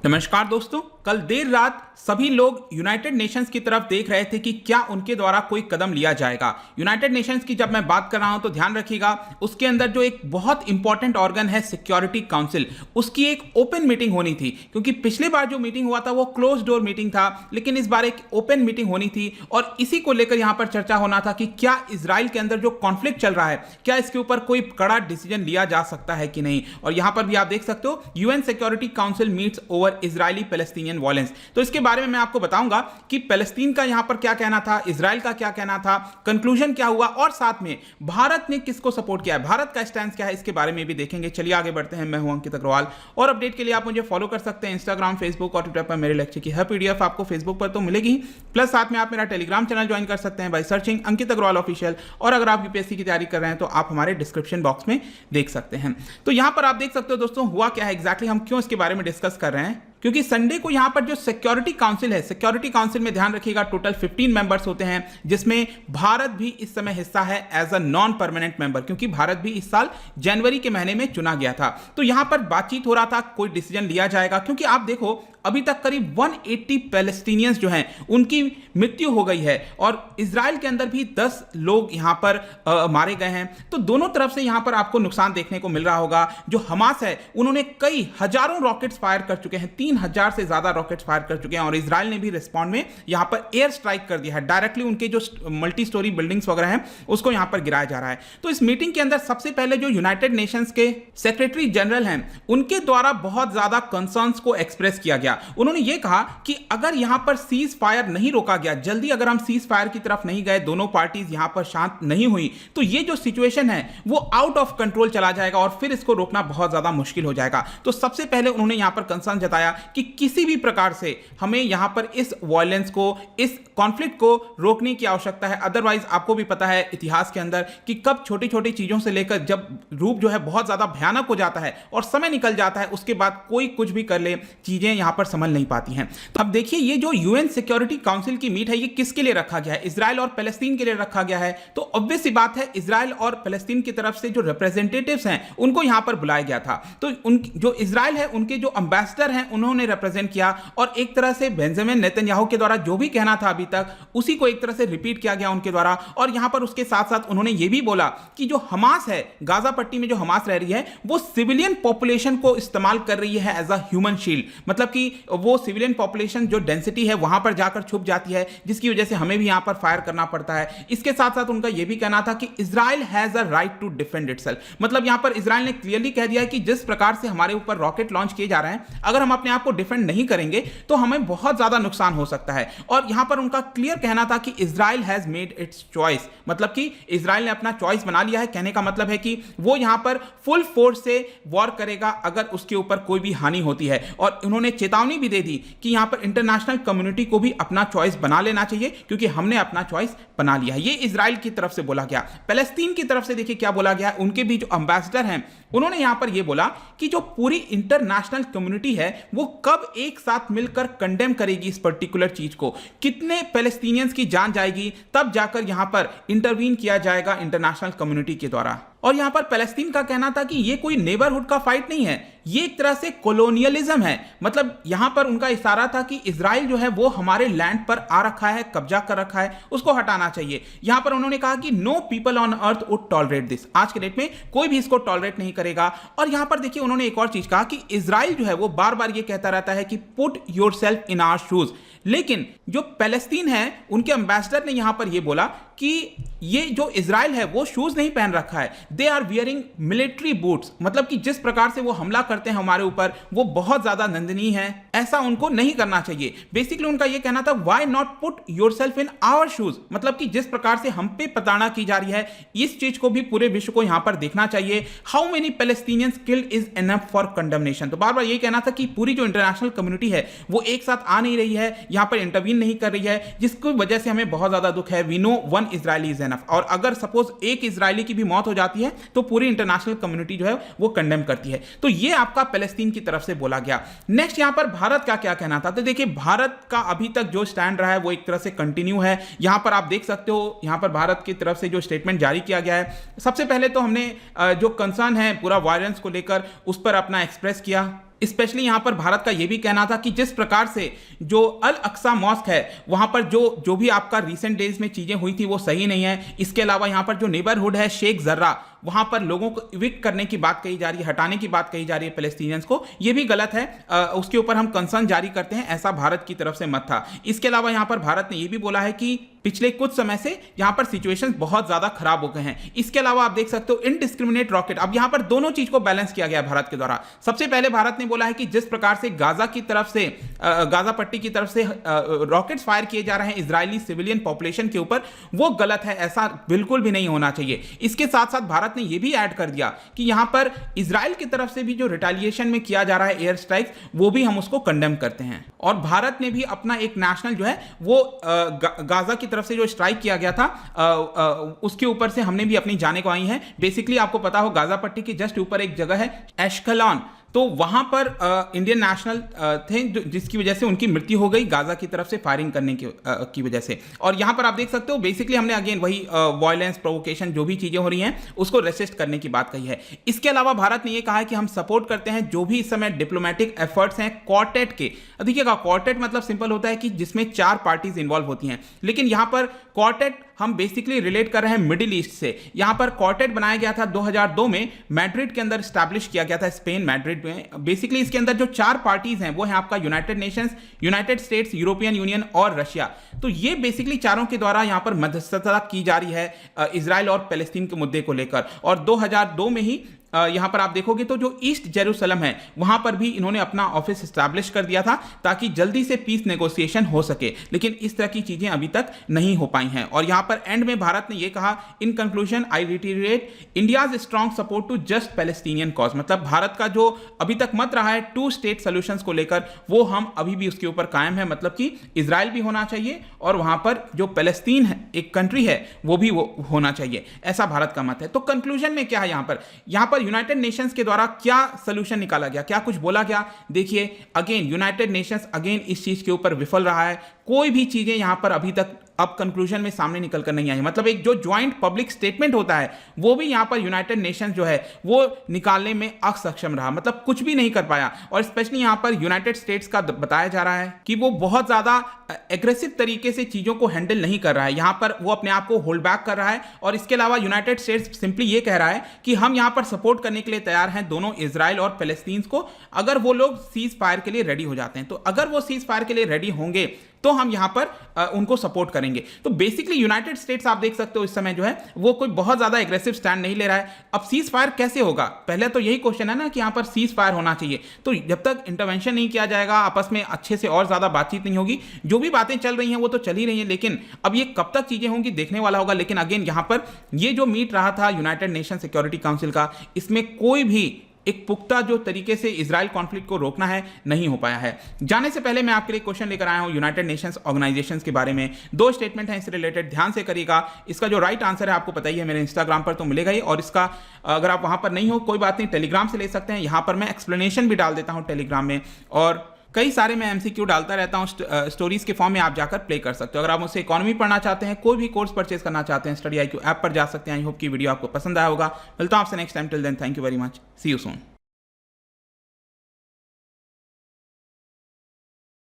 नमस्कार दोस्तों। कल देर रात सभी लोग यूनाइटेड नेशंस की तरफ देख रहे थे कि क्या उनके द्वारा कोई कदम लिया जाएगा। यूनाइटेड नेशंस की जब मैं बात कर रहा हूं तो ध्यान रखिएगा, उसके अंदर जो एक बहुत इंपॉर्टेंट ऑर्गन है सिक्योरिटी काउंसिल, उसकी एक ओपन मीटिंग होनी थी। क्योंकि पिछली बार जो मीटिंग हुआ था वो क्लोज डोर मीटिंग था, लेकिन इस बार एक ओपन मीटिंग होनी थी और इसी को लेकर यहां पर चर्चा होना था कि क्या इजराइल के अंदर जो कॉन्फ्लिक्ट चल रहा है, क्या इसके ऊपर कोई कड़ा डिसीजन लिया जा सकता है कि नहीं। और यहां पर भी आप देख सकते हो, UN security council meets over Israeli Palestinian violence. तो इसके बारे में मैं आपको बताऊंगा कि पैलेस्टीन का यहां पर क्या कहना था, इजराइल का क्या कहना था, कंक्लूजन क्या हुआ और साथ में भारत ने किसको सपोर्ट किया है, भारत का स्टैंड क्या है, इसके बारे में भी देखेंगे। चलिए आगे बढ़ते हैं। मैं हूं अंकित अग्रवाल और अपडेट के लिए आप मुझे फॉलो कर सकते हैं इंस्टाग्राम, फेसबुक और ट्विटर पर। मेरे लेक्चर की हर पीडीएफ आपको फेसबुक पर तो मिलेगी, प्लस साथ में आप मेरा टेलीग्राम चैनल ज्वाइन कर सकते हैं by searching Ankit Agarwal official. और अगर आप यूपीएससी की तैयारी कर रहे हैं तो आप हमारे डिस्क्रिप्शन बॉक्स में देख सकते हैं। तो यहां पर आप देख सकते हो दोस्तों, हुआ क्या है एग्जैक्टली, हम क्यों इसके बारे में डिस्कस कर रहे हैं। क्योंकि संडे को यहां पर जो सिक्योरिटी काउंसिल है, सिक्योरिटी काउंसिल में ध्यान रखिएगा टोटल 15 मेंबर्स होते हैं, जिसमें भारत भी इस समय हिस्सा है as a non permanent member, क्योंकि भारत भी इस साल जनवरी के महीने में चुना गया था। तो यहां पर बातचीत हो रहा था कोई डिसीजन लिया जाएगा, क्योंकि आप देखो अभी तक करीब 180 पैलेस्टीनियंस जो हैं उनकी मृत्यु हो गई है और इजराइल के अंदर भी 10 लोग यहां पर मारे गए हैं। तो दोनों तरफ से यहां पर आपको नुकसान देखने को मिल रहा होगा। जो हमास है उन्होंने कई हजारों रॉकेट्स फायर कर चुके हैं, 3000 से ज्यादा रॉकेट्स फायर कर चुके हैं और इजराइल ने भी रिस्पॉन्ड में यहां पर एयर स्ट्राइक कर दिया है। डायरेक्टली उनके जो मल्टी स्टोरी बिल्डिंग्स वगैरह हैं उसको यहां पर गिराया जा रहा है। तो इस मीटिंग के अंदर सबसे पहले जो यूनाइटेड नेशंस के सेक्रेटरी जनरल हैं उनके द्वारा बहुत ज्यादा कंसर्न्स को एक्सप्रेस किया गया। उन्होंने यह कहा कि अगर यहां पर सीज फायर नहीं रोका गया, जल्दी अगर हम सीज फायर की तरफ नहीं गए, दोनों पार्टीज यहां पर शांत नहीं हुई, तो ये जो सिचुएशन है वो आउट ऑफ कंट्रोल चला जाएगा और फिर इसको रोकना बहुत ज्यादा मुश्किल हो जाएगा। तो सबसे पहले उन्होंने यहां पर कंसर्न जताया कि किसी भी प्रकार से हमें यहां पर इस वायलेंस को, इस कॉन्फ्लिक्ट को रोकने की आवश्यकता है। अदरवाइज आपको भी पता है इतिहास के अंदर कि कब छोटी छोटी चीजों से लेकर जब रूप जो है बहुत ज्यादा भयानक हो जाता है और समय निकल जाता है, उसके बाद कोई कुछ भी कर ले, चीजें यहां पर संभल नहीं पाती हैं। तो अब देखिए, ये जो यूएन सिक्योरिटी काउंसिल की मीट है ये किसके लिए रखा गया है, इजराइल और पैलेस्टीन के लिए रखा गया है। तो ऑब्वियस सी बात है, इजराइल और पैलेस्टीन की तरफ से जो रिप्रेजेंटेटिव्स हैं उनको यहां पर बुलाया गया था। तो जो इजराइल है उनके जो एम्बेसडर हैं उन्होंने रिप्रेजेंट किया और एक तरह से बेंजामिन नेतन्याहू के द्वारा जो भी कहना था अभी तक उसी को एक तरह से रिपीट किया गया उनके द्वारा। और यहां पर उसके साथ साथ उन्होंने यह भी बोला कि जो हमास है, गाजा पट्टी में जो हमास रह रही है, वो सिविलियन पॉपुलेशन को इस्तेमाल कर रही है एज अ ह्यूमन शील्ड। मतलब कि वो सिविलियन पॉपुलेशन जो डेंसिटी है वहां पर जाकर छुप जाती है, जिसकी वजह से हमें भी यहां पर फायर करना पड़ता है। इसके साथ साथ उनका यह भी कहना था कि Israel has a right to defend itself. मतलब यहां पर इजराइल ने क्लियरली कह दिया है कि जिस प्रकार से हमारे ऊपर रॉकेट लॉन्च किए जा रहे हैं, अगर हम अपने आप को डिफेंड नहीं करेंगे तो हमें बहुत ज्यादा नुकसान हो सकता है। और यहां पर उनका क्लियर कहना था कि Israel has made it's choice, मतलब कि इजराइल ने अपना चॉइस बना लिया है। कहने का मतलब है कि वो यहां पर फुल फोर्स से वॉर करेगा अगर उसके ऊपर कोई भी हानि होती है। और उन्होंने चेतावनी भी दे दी कि यहां पर इंटरनेशनल कम्युनिटी को भी अपना चॉइस बना लेना चाहिए, क्योंकि हमने अपना चॉइस बना लिया है। ये इजराइल की तरफ से बोला गया। पैलेस्टीन की तरफ से देखिए क्या बोला गया, उनके भी जो एम्बेसडर हैं उन्होंने यहां पर यह बोला कि जो पूरी इंटरनेशनल कम्युनिटी है वो कब एक साथ मिलकर कंडेम करेगी इस पर्टिकुलर चीज को, कितने पैलेस्टीनियंस की जान जाएगी, तब जाकर यहां पर इंटरवीन किया जाएगा इंटरनेशनल कम्युनिटी के द्वारा। और यहां पर पैलेस्टीन का कहना था कि ये कोई नेबरहुड का फाइट नहीं है, ये एक तरह से कॉलोनियलिज्म है। मतलब यहां पर उनका इशारा था कि इजराइल जो है वो हमारे लैंड पर आ रखा है, कब्जा कर रखा है, उसको हटाना चाहिए। यहां पर उन्होंने कहा कि know people on earth would tolerate this, आज के डेट में कोई भी इसको टॉलरेट नहीं करेगा। और यहां पर देखिए उन्होंने एक और चीज कहा कि इजराइल जो है वो बार बार ये कहता रहता है कि put yourself in our shoes, लेकिन जो पैलेस्टीन है उनके एम्बेसडर ने यहां पर यह बोला कि ये जो इजराइल है वो शूज नहीं पहन रखा है, they are wearing military boots. मतलब कि जिस प्रकार से वो हमला करते हैं हमारे ऊपर वो बहुत ज्यादा निंदनीय है, ऐसा उनको नहीं करना चाहिए। बेसिकली उनका ये कहना था why not put yourself in our shoes, मतलब कि जिस प्रकार से हम पे प्रताड़ना की जा रही है इस चीज को भी पूरे विश्व को यहां पर देखना चाहिए। How many Palestinians killed is enough for condemnation. तो बार बार यही कहना था कि पूरी जो इंटरनेशनल कम्युनिटी है वो एक साथ आ नहीं रही है, यहां पर इंटरवीन नहीं कर रही है, जिसकी वजह से हमें बहुत ज्यादा दुख है। We know one Israeli is enough. और अगर सपोज एक इजरायली की भी मौत हो जाती है तो पूरी इंटरनेशनल कम्युनिटी जो है वो कंडेम करती है। तो ये आपका पैलेस्टीन की तरफ से बोला गया। नेक्स्ट यहां पर भारत का क्या कहना था, तो देखिए भारत का अभी तक जो स्टैंड रहा है वो एक तरह से कंटिन्यू है। यहां पर आप देख सकते हो, यहां पर भारत की तरफ से जो स्टेटमेंट जारी किया गया है, सबसे पहले तो हमने जो कंसर्न है पूरा वायलेंस को लेकर उस पर अपना एक्सप्रेस किया। स्पेशली यहां पर भारत का यह भी कहना था कि जिस प्रकार से जो अल अक्सा मॉस्क है वहां पर जो भी आपका रिसेंट डेज में चीजें हुई थी वो सही नहीं है। इसके अलावा यहां पर जो नेबरहुड है शेख जर्रा, वहां पर लोगों को इविक्ट करने की बात कही जा रही है, हटाने की बात कही जा रही है पैलेस्टीनियंस को, यह भी गलत है। उसके ऊपर हम कंसर्न जारी करते हैं, ऐसा भारत की तरफ से मत था। इसके अलावा यहां पर भारत ने यह भी बोला है कि पिछले कुछ समय से यहां पर सिचुएशंस बहुत ज्यादा खराब हो गए हैं। इसके अलावा आप देख सकते हो इनडिस्क्रिमिनेट रॉकेट, अब यहां पर दोनों चीज को बैलेंस किया गया भारत के द्वारा। सबसे पहले भारत ने बोला है कि जिस प्रकार से गाजा की तरफ से गाजा पट्टी की तरफ से रॉकेट्स फायर किए जा रहे हैं इजरायली सिविलियन पॉपुलेशन के ऊपर, वो गलत है, ऐसा बिल्कुल भी नहीं होना चाहिए। इसके साथ साथ भारत ने यह भी ऐड कर दिया कि यहां पर इजराइल की तरफ से भी जो रिटेलिएशन में किया जा रहा है एयर स्ट्राइक्स, वो भी हम उसको कंडेम करते हैं। और भारत ने भी अपना एक नेशनल जो है वो गाजा की तरफ से जो स्ट्राइक किया गया था उसके ऊपर से हमने भी अपनी जाने को आई है। बेसिकली आपको पता हो गाजा पट्टी के जस्ट ऊपर एक जगह है एशकलॉन, तो वहां पर इंडियन नेशनल थे जिसकी वजह से उनकी मृत्यु हो गई गाजा की तरफ से फायरिंग करने की वजह से। और यहां पर आप देख सकते हो बेसिकली हमने अगेन वही वायलेंस प्रोवोकेशन जो भी चीजें हो रही हैं उसको रेसिस्ट करने की बात कही है। इसके अलावा भारत ने यह कहा है कि हम सपोर्ट करते हैं जो भी इस समय डिप्लोमेटिक एफर्ट्स हैं क्वार्टेट के। देखिएगा क्वार्टेट मतलब सिंपल होता है कि जिसमें 4 पार्टीज इंवॉल्व होती हैं, लेकिन यहां पर क्वार्टेट हम बेसिकली रिलेट कर रहे हैं मिडिल ईस्ट से। यहां पर क्वार्टेट बनाया गया था 2002 में, मैड्रिड के अंदर स्टैब्लिश किया गया था, स्पेन मैड्रिड में। बेसिकली इसके अंदर जो 4 पार्टीज हैं वो है आपका United Nations, United states, European union और रशिया। तो ये बेसिकली चारों के द्वारा यहां पर मध्यस्थता की जा रही है इजराइल और पैलेस्टीन के मुद्दे को लेकर। और 2002 में ही यहां पर आप देखोगे तो जो ईस्ट जेरूसलम है वहां पर भी इन्होंने अपना ऑफिस एस्टैब्लिश कर दिया था ताकि जल्दी से पीस नेगोशिएशन हो सके, लेकिन इस तरह की चीजें अभी तक नहीं हो पाई हैं। और यहां पर एंड में भारत ने यह कहा, in conclusion I reiterate India's strong support to just Palestinian cause, मतलब भारत का जो अभी तक मत रहा है 2 स्टेट सॉल्यूशंस को लेकर वो हम अभी भी उसके ऊपर कायम है, मतलब कि इजराइल भी होना चाहिए और वहां पर जो पैलेस्टीन है एक कंट्री है वो भी होना चाहिए, ऐसा भारत का मत है। तो कंक्लूजन में क्या है यहां पर यूनाइटेड नेशंस के द्वारा क्या सॉल्यूशन निकाला गया, क्या कुछ बोला गया? देखिए अगेन यूनाइटेड नेशंस अगेन इस चीज के ऊपर विफल रहा है। कोई भी चीजें यहां पर अभी तक अब कंक्लूजन में सामने निकल कर नहीं आई, मतलब एक जो ज्वाइंट पब्लिक स्टेटमेंट होता है वो भी यहां पर यूनाइटेड नेशंस जो है वो निकालने में असक्षम रहा, मतलब कुछ भी नहीं कर पाया। और स्पेशली यहां पर यूनाइटेड स्टेट्स का बताया जा रहा है कि वो बहुत ज्यादा एग्रेसिव तरीके से चीजों को हैंडल नहीं कर रहा है, यहां पर वो अपने आप को होल्ड बैक कर रहा है। और इसके अलावा यूनाइटेड स्टेट्स सिंपली ये कह रहा है कि हम यहां पर सपोर्ट करने के लिए तैयार हैं दोनों इजराइल और पैलेस्टीन को, अगर वो लोग सीज फायर के लिए रेडी हो जाते हैं। तो अगर वो सीज फायर के लिए रेडी होंगे तो हम यहां पर उनको सपोर्ट करेंगे। तो बेसिकली यूनाइटेड स्टेट्स आप देख सकते हो इस समय जो है वो कोई बहुत ज्यादा एग्रेसिव स्टैंड नहीं ले रहा है। अब सीज फायर कैसे होगा, पहले तो यही क्वेश्चन है ना कि यहां पर सीज फायर होना चाहिए। तो जब तक इंटरवेंशन नहीं किया जाएगा, आपस में अच्छे से और ज्यादा बातचीत नहीं होगी, जो भी बातें चल रही हैं वो तो चल ही रही हैं, लेकिन अब ये कब तक चीजें होंगी देखने वाला होगा। लेकिन अगेन यहां पर ये जो मीट रहा था यूनाइटेड नेशन सिक्योरिटी काउंसिल का, इसमें कोई भी एक पुख्ता जो तरीके से इजराइल कॉन्फ्लिक्ट को रोकना है नहीं हो पाया है। जाने से पहले मैं आपके लिए क्वेश्चन लेकर आया हूं यूनाइटेड नेशंस ऑर्गेनाइजेशंस के बारे में। 2 स्टेटमेंट हैं इससे रिलेटेड, ध्यान से करिएगा। इसका जो राइट आंसर है आपको पता ही है, मेरे इंस्टाग्राम पर तो मिलेगा ही, और इसका अगर आप वहां पर नहीं हो कोई बात नहीं, टेलीग्राम से ले सकते हैं। यहां पर मैं एक्सप्लेनेशन भी डाल देता हूं टेलीग्राम में, और कई सारे मैं एमसीक्यू डालता रहता हूं स्टोरीज के फॉर्म में, आप जाकर प्ले कर सकते हो। अगर आप मुझसे इकोनॉमी पढ़ना चाहते हैं, कोई भी कोर्स परचेज करना चाहते हैं, स्टडी IQ ऐप पर जा सकते हैं। आई होप की वीडियो आपको पसंद आया होगा। मिलता हूं आपसे next time, till then thank you very much, see you soon.